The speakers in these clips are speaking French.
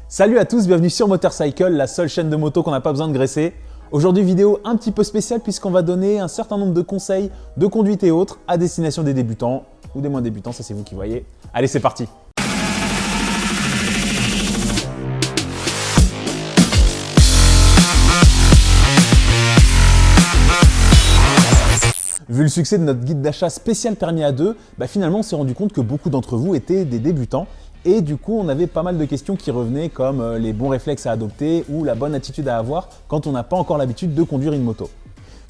Salut à tous, bienvenue sur Motorcycle, la seule chaîne de moto qu'on n'a pas besoin de graisser. Aujourd'hui, vidéo un petit peu spéciale puisqu'on va donner un certain nombre de conseils de conduite et autres à destination des débutants ou des moins débutants, ça c'est vous qui voyez. Allez, c'est parti. Vu le succès de notre guide d'achat spécial permis à deux, finalement on s'est rendu compte que beaucoup d'entre vous étaient des débutants et du coup on avait pas mal de questions qui revenaient comme les bons réflexes à adopter ou la bonne attitude à avoir quand on n'a pas encore l'habitude de conduire une moto.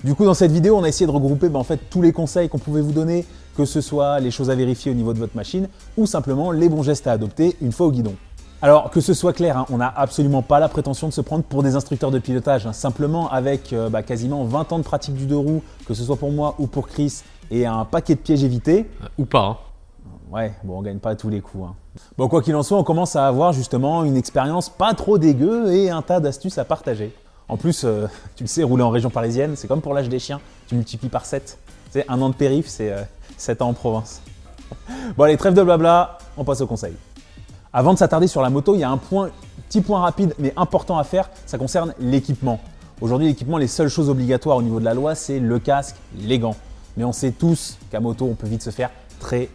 Du coup dans cette vidéo on a essayé de regrouper en fait tous les conseils qu'on pouvait vous donner, que ce soit les choses à vérifier au niveau de votre machine ou simplement les bons gestes à adopter une fois au guidon. Alors que ce soit clair, on n'a absolument pas la prétention de se prendre pour des instructeurs de pilotage. Simplement avec quasiment 20 ans de pratique du deux roues, que ce soit pour moi ou pour Chris, et un paquet de pièges évités. Ou pas. Hein. Ouais, bon on gagne pas à tous les coups. Bon quoi qu'il en soit, on commence à avoir justement une expérience pas trop dégueu et un tas d'astuces à partager. En plus, tu le sais, rouler en région parisienne, c'est comme pour l'âge des chiens, tu multiplies par 7. Tu sais, un an de périph', c'est 7 ans en province. Bon allez, trêve de blabla, on passe au conseil. Avant de s'attarder sur la moto, il y a un petit point rapide mais important à faire, ça concerne l'équipement. Aujourd'hui, l'équipement, les seules choses obligatoires au niveau de la loi, c'est le casque, les gants. Mais on sait tous qu'à moto, on peut vite se faire très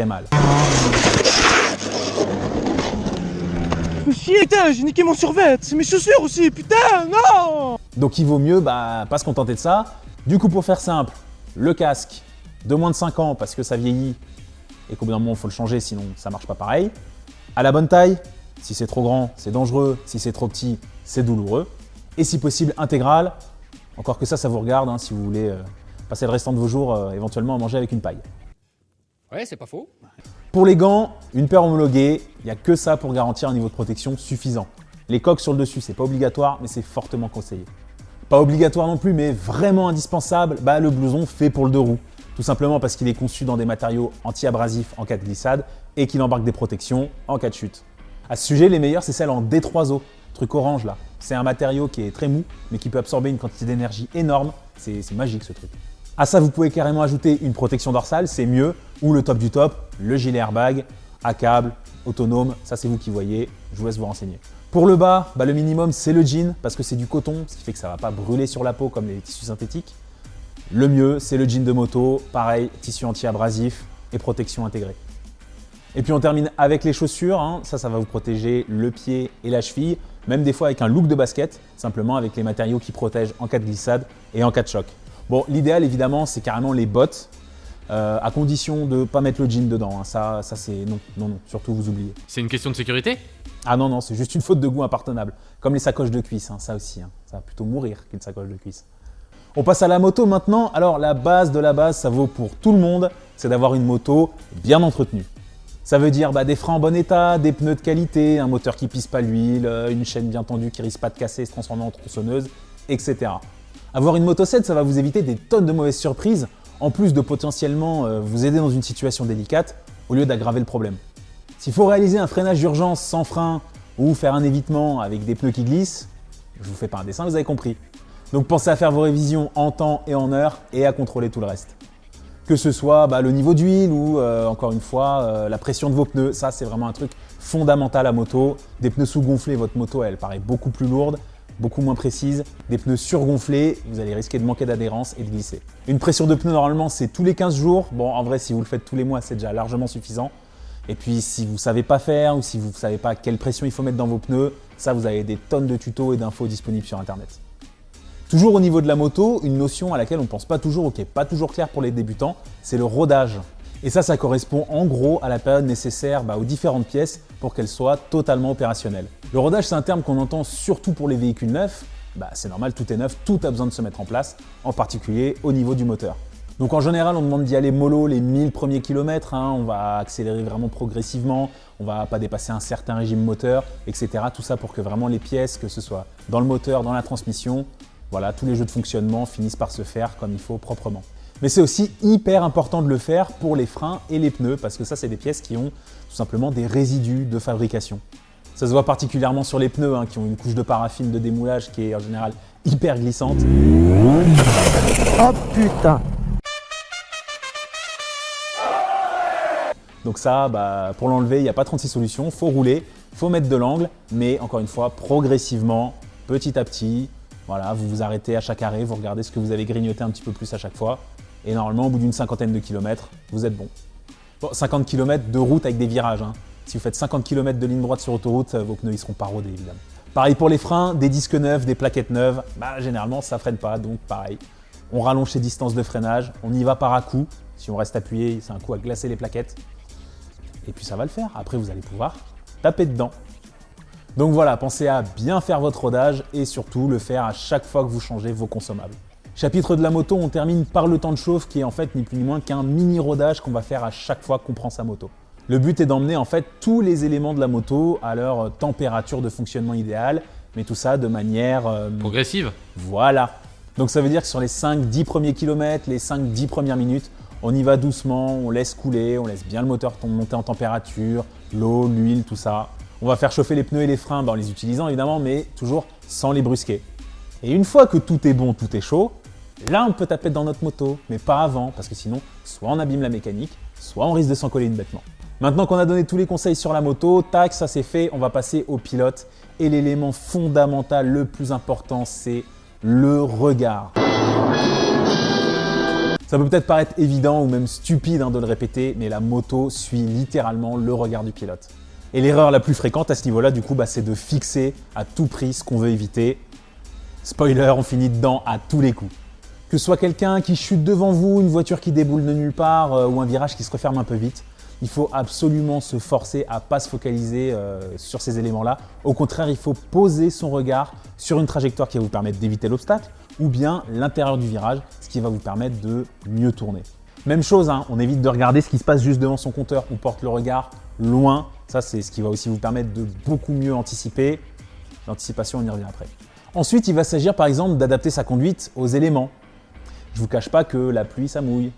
mal. Chier, putain, j'ai niqué mon survêt, c'est mes chaussures aussi, putain, non! Donc il vaut mieux pas se contenter de ça. Du coup, pour faire simple, le casque de moins de 5 ans parce que ça vieillit et qu'au bout d'un moment, il faut le changer, sinon ça marche pas pareil. À la bonne taille, si c'est trop grand, c'est dangereux, si c'est trop petit, c'est douloureux. Et si possible, intégral, encore que ça vous regarde si vous voulez passer le restant de vos jours éventuellement à manger avec une paille. Ouais, c'est pas faux. Pour les gants, une paire homologuée, il n'y a que ça pour garantir un niveau de protection suffisant. Les coques sur le dessus, c'est pas obligatoire, mais c'est fortement conseillé. Pas obligatoire non plus, mais vraiment indispensable, le blouson fait pour le deux roues. Tout simplement parce qu'il est conçu dans des matériaux anti-abrasifs en cas de glissade et qu'il embarque des protections en cas de chute. À ce sujet, les meilleures, c'est celles en D3O, truc orange là. C'est un matériau qui est très mou, mais qui peut absorber une quantité d'énergie énorme. C'est magique ce truc. À ça, vous pouvez carrément ajouter une protection dorsale, c'est mieux, ou le top du top, le gilet airbag, à câble, autonome, ça c'est vous qui voyez, je vous laisse vous renseigner. Pour le bas, le minimum c'est le jean, parce que c'est du coton, ce qui fait que ça ne va pas brûler sur la peau comme les tissus synthétiques. Le mieux, c'est le jean de moto, pareil, tissu anti-abrasif et protection intégrée. Et puis on termine avec les chaussures, ça va vous protéger le pied et la cheville, même des fois avec un look de basket, simplement avec les matériaux qui protègent en cas de glissade et en cas de choc. Bon, l'idéal évidemment, c'est carrément les bottes, à condition de ne pas mettre le jean dedans, ça c'est non, surtout vous oubliez. C'est une question de sécurité? Ah non, c'est juste une faute de goût impardonnable, comme les sacoches de cuisse, ça aussi, ça va plutôt mourir qu'une sacoche de cuisse. On passe à la moto maintenant. Alors la base de la base, ça vaut pour tout le monde, c'est d'avoir une moto bien entretenue. Ça veut dire des freins en bon état, des pneus de qualité, un moteur qui pisse pas l'huile, une chaîne bien tendue qui risque pas de casser et se transformer en tronçonneuse, etc. Avoir une moto 7, ça va vous éviter des tonnes de mauvaises surprises, en plus de potentiellement vous aider dans une situation délicate, au lieu d'aggraver le problème. S'il faut réaliser un freinage d'urgence sans frein ou faire un évitement avec des pneus qui glissent, je vous fais pas un dessin, vous avez compris. Donc pensez à faire vos révisions en temps et en heure et à contrôler tout le reste. Que ce soit le niveau d'huile ou encore une fois la pression de vos pneus, ça c'est vraiment un truc fondamental à moto. Des pneus sous-gonflés, votre moto elle paraît beaucoup plus lourde, beaucoup moins précise. Des pneus surgonflés, vous allez risquer de manquer d'adhérence et de glisser. Une pression de pneus normalement c'est tous les 15 jours. Bon en vrai si vous le faites tous les mois c'est déjà largement suffisant. Et puis si vous ne savez pas faire ou si vous ne savez pas quelle pression il faut mettre dans vos pneus, ça vous avez des tonnes de tutos et d'infos disponibles sur internet. Toujours au niveau de la moto, une notion à laquelle on ne pense pas toujours ou qui n'est pas toujours claire pour les débutants, c'est le rodage. Et ça correspond en gros à la période nécessaire aux différentes pièces pour qu'elles soient totalement opérationnelles. Le rodage, c'est un terme qu'on entend surtout pour les véhicules neufs. C'est normal, tout est neuf, tout a besoin de se mettre en place, en particulier au niveau du moteur. Donc en général, on demande d'y aller mollo les 1000 premiers kilomètres, on va accélérer vraiment progressivement, on va pas dépasser un certain régime moteur, etc. Tout ça pour que vraiment les pièces, que ce soit dans le moteur, dans la transmission, voilà, tous les jeux de fonctionnement finissent par se faire comme il faut proprement. Mais c'est aussi hyper important de le faire pour les freins et les pneus parce que ça, c'est des pièces qui ont tout simplement des résidus de fabrication. Ça se voit particulièrement sur les pneus qui ont une couche de paraffine de démoulage qui est en général hyper glissante. Oh putain! Donc ça, pour l'enlever, il n'y a pas 36 solutions, il faut rouler. Il faut mettre de l'angle, mais encore une fois, progressivement, petit à petit. Voilà, vous vous arrêtez à chaque arrêt, vous regardez ce que vous avez grignoté un petit peu plus à chaque fois. Et normalement, au bout d'une cinquantaine de kilomètres, vous êtes bon. Bon, 50 km de route avec des virages. Hein. Si vous faites 50 km de ligne droite sur autoroute, vos pneus ils seront pas rodés évidemment. Pareil pour les freins, des disques neufs, des plaquettes neuves, généralement ça freine pas, donc pareil. On rallonge ses distances de freinage, on y va par à-coup. Si on reste appuyé, c'est un coup à glacer les plaquettes. Et puis ça va le faire. Après, vous allez pouvoir taper dedans. Donc voilà, pensez à bien faire votre rodage et surtout le faire à chaque fois que vous changez vos consommables. Chapitre de la moto, on termine par le temps de chauffe qui est en fait ni plus ni moins qu'un mini rodage qu'on va faire à chaque fois qu'on prend sa moto. Le but est d'emmener en fait tous les éléments de la moto à leur température de fonctionnement idéale, mais tout ça de manière… Progressive. Voilà. Donc ça veut dire que sur les 5-10 premiers kilomètres, les 5-10 premières minutes, on y va doucement, on laisse couler, on laisse bien le moteur monter en température, l'eau, l'huile, tout ça. On va faire chauffer les pneus et les freins en les utilisant évidemment, mais toujours sans les brusquer. Et une fois que tout est bon, tout est chaud, là on peut taper dans notre moto, mais pas avant, parce que sinon, soit on abîme la mécanique, soit on risque de s'en coller une bêtement. Maintenant qu'on a donné tous les conseils sur la moto, tac, ça c'est fait, on va passer au pilote. Et l'élément fondamental, le plus important, c'est le regard. Ça peut peut-être paraître évident ou même stupide de le répéter, mais la moto suit littéralement le regard du pilote. Et l'erreur la plus fréquente à ce niveau-là, du coup, c'est de fixer à tout prix ce qu'on veut éviter. Spoiler, on finit dedans à tous les coups. Que ce soit quelqu'un qui chute devant vous, une voiture qui déboule de nulle part ou un virage qui se referme un peu vite, il faut absolument se forcer à ne pas se focaliser sur ces éléments-là. Au contraire, il faut poser son regard sur une trajectoire qui va vous permettre d'éviter l'obstacle ou bien l'intérieur du virage, ce qui va vous permettre de mieux tourner. Même chose, on évite de regarder ce qui se passe juste devant son compteur. On porte le regard loin. Ça, c'est ce qui va aussi vous permettre de beaucoup mieux anticiper. L'anticipation, on y revient après. Ensuite, il va s'agir par exemple d'adapter sa conduite aux éléments. Je ne vous cache pas que la pluie, ça mouille.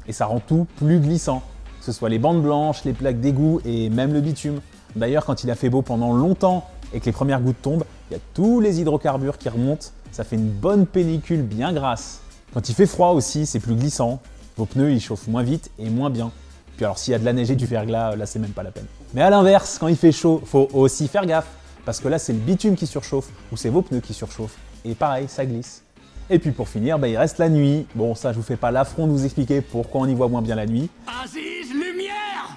Et ça rend tout plus glissant. Que ce soit les bandes blanches, les plaques d'égout et même le bitume. D'ailleurs, quand il a fait beau pendant longtemps et que les premières gouttes tombent, il y a tous les hydrocarbures qui remontent. Ça fait une bonne pellicule bien grasse. Quand il fait froid aussi, c'est plus glissant. Vos pneus, ils chauffent moins vite et moins bien. Puis alors, s'il y a de la neige et du verglas, là, c'est même pas la peine. Mais à l'inverse, quand il fait chaud, faut aussi faire gaffe. Parce que là, c'est le bitume qui surchauffe ou c'est vos pneus qui surchauffent. Et pareil, ça glisse. Et puis pour finir, il reste la nuit. Bon, ça, je vous fais pas l'affront de vous expliquer pourquoi on y voit moins bien la nuit. Aziz, lumière!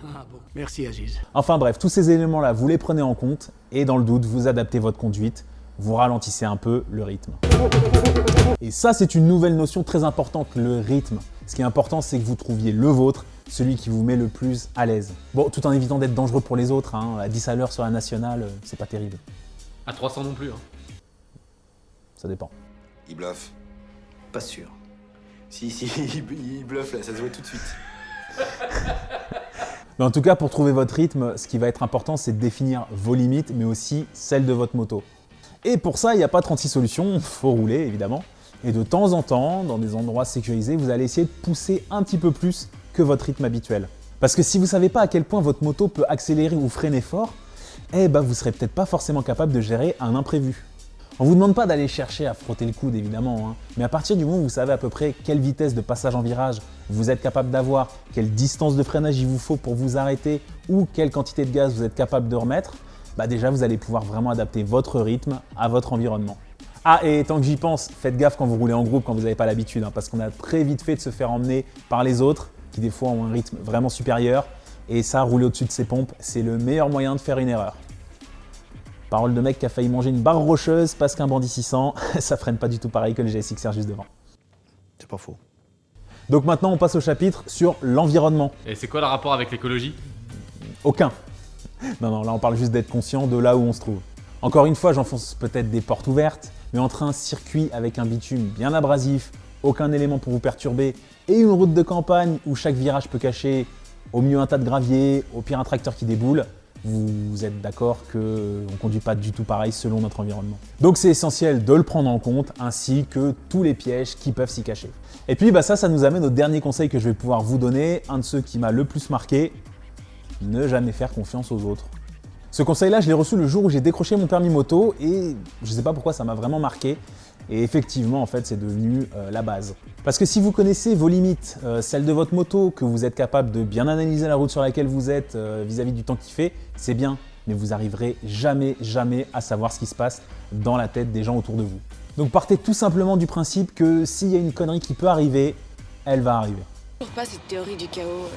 Ah bon, merci Aziz. Enfin bref, tous ces éléments-là, vous les prenez en compte et dans le doute, vous adaptez votre conduite, vous ralentissez un peu le rythme. Et ça, c'est une nouvelle notion très importante, le rythme. Ce qui est important, c'est que vous trouviez le vôtre, celui qui vous met le plus à l'aise. Bon, tout en évitant d'être dangereux pour les autres, à 10 à l'heure sur la nationale, c'est pas terrible. À 300 non plus. Ça dépend. Il bluffe. Pas sûr. Si, il bluffe là, ça se voit tout de suite. Mais en tout cas, pour trouver votre rythme, ce qui va être important, c'est de définir vos limites, mais aussi celles de votre moto. Et pour ça, il n'y a pas 36 solutions, il faut rouler évidemment. Et de temps en temps, dans des endroits sécurisés, vous allez essayer de pousser un petit peu plus que votre rythme habituel. Parce que si vous ne savez pas à quel point votre moto peut accélérer ou freiner fort, vous ne serez peut-être pas forcément capable de gérer un imprévu. On ne vous demande pas d'aller chercher à frotter le coude évidemment, mais à partir du moment où vous savez à peu près quelle vitesse de passage en virage vous êtes capable d'avoir, quelle distance de freinage il vous faut pour vous arrêter ou quelle quantité de gaz vous êtes capable de remettre, déjà vous allez pouvoir vraiment adapter votre rythme à votre environnement. Ah, et tant que j'y pense, faites gaffe quand vous roulez en groupe, quand vous n'avez pas l'habitude, parce qu'on a très vite fait de se faire emmener par les autres qui des fois ont un rythme vraiment supérieur et ça, rouler au-dessus de ses pompes, c'est le meilleur moyen de faire une erreur. Parole de mec qui a failli manger une barre rocheuse parce qu'un Bandit 600, ça freine pas du tout pareil que le GSX-R juste devant. C'est pas faux. Donc maintenant, on passe au chapitre sur l'environnement. Et c'est quoi le rapport avec l'écologie? Aucun. Non, là on parle juste d'être conscient de là où on se trouve. Encore une fois, j'enfonce peut-être des portes ouvertes, mais entre un circuit avec un bitume bien abrasif, aucun élément pour vous perturber, et une route de campagne où chaque virage peut cacher au mieux un tas de gravier, au pire un tracteur qui déboule, vous êtes d'accord qu'on ne conduit pas du tout pareil selon notre environnement. Donc c'est essentiel de le prendre en compte, ainsi que tous les pièges qui peuvent s'y cacher. Et puis ça nous amène au dernier conseil que je vais pouvoir vous donner, un de ceux qui m'a le plus marqué, ne jamais faire confiance aux autres. Ce conseil-là, je l'ai reçu le jour où j'ai décroché mon permis moto et je ne sais pas pourquoi ça m'a vraiment marqué. Et effectivement, en fait, c'est devenu la base. Parce que si vous connaissez vos limites, celles de votre moto, que vous êtes capable de bien analyser la route sur laquelle vous êtes vis-à-vis du temps qu'il fait, c'est bien. Mais vous n'arriverez jamais à savoir ce qui se passe dans la tête des gens autour de vous. Donc partez tout simplement du principe que s'il y a une connerie qui peut arriver, elle va arriver. Toujours pas cette théorie du chaos.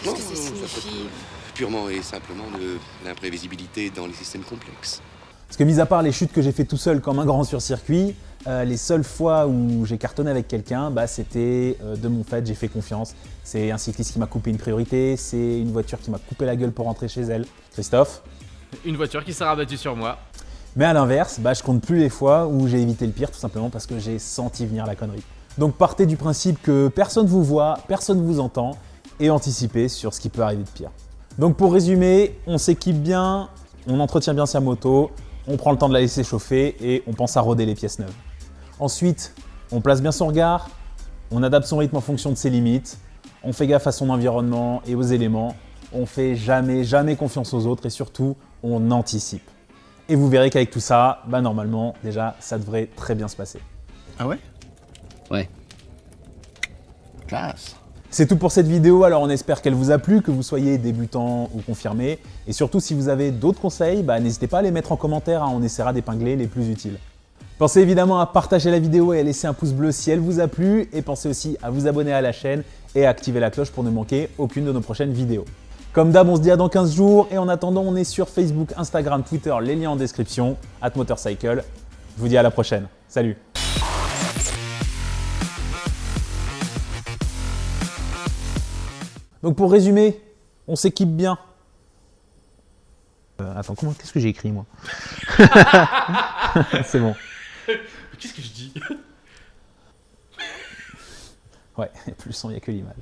Qu'est-ce que ça signifie? Purement et simplement de l'imprévisibilité dans les systèmes complexes. Parce que mis à part les chutes que j'ai fait tout seul comme un grand sur circuit, les seules fois où j'ai cartonné avec quelqu'un, c'était de mon fait, j'ai fait confiance. C'est un cycliste qui m'a coupé une priorité, c'est une voiture qui m'a coupé la gueule pour rentrer chez elle. Christophe. Une voiture qui s'est rabattue sur moi. Mais à l'inverse, je compte plus les fois où j'ai évité le pire tout simplement parce que j'ai senti venir la connerie. Donc partez du principe que personne vous voit, personne vous entend et anticipez sur ce qui peut arriver de pire. Donc pour résumer, on s'équipe bien, on entretient bien sa moto, on prend le temps de la laisser chauffer et on pense à roder les pièces neuves. Ensuite, on place bien son regard, on adapte son rythme en fonction de ses limites, on fait gaffe à son environnement et aux éléments, on fait jamais confiance aux autres et surtout, on anticipe. Et vous verrez qu'avec tout ça, normalement, déjà, ça devrait très bien se passer. Ah ouais? Ouais. Classe. C'est tout pour cette vidéo, alors on espère qu'elle vous a plu, que vous soyez débutant ou confirmé. Et surtout, si vous avez d'autres conseils, n'hésitez pas à les mettre en commentaire, on essaiera d'épingler les plus utiles. Pensez évidemment à partager la vidéo et à laisser un pouce bleu si elle vous a plu. Et pensez aussi à vous abonner à la chaîne et à activer la cloche pour ne manquer aucune de nos prochaines vidéos. Comme d'hab, on se dit à dans 15 jours. Et en attendant, on est sur Facebook, Instagram, Twitter, les liens en description, @motorcycle. Je vous dis à la prochaine. Salut! Donc pour résumer, on s'équipe bien. Attends, qu'est-ce que j'ai écrit moi? C'est bon. Qu'est-ce que je dis? Ouais, plus le son, il n'y a que l'image.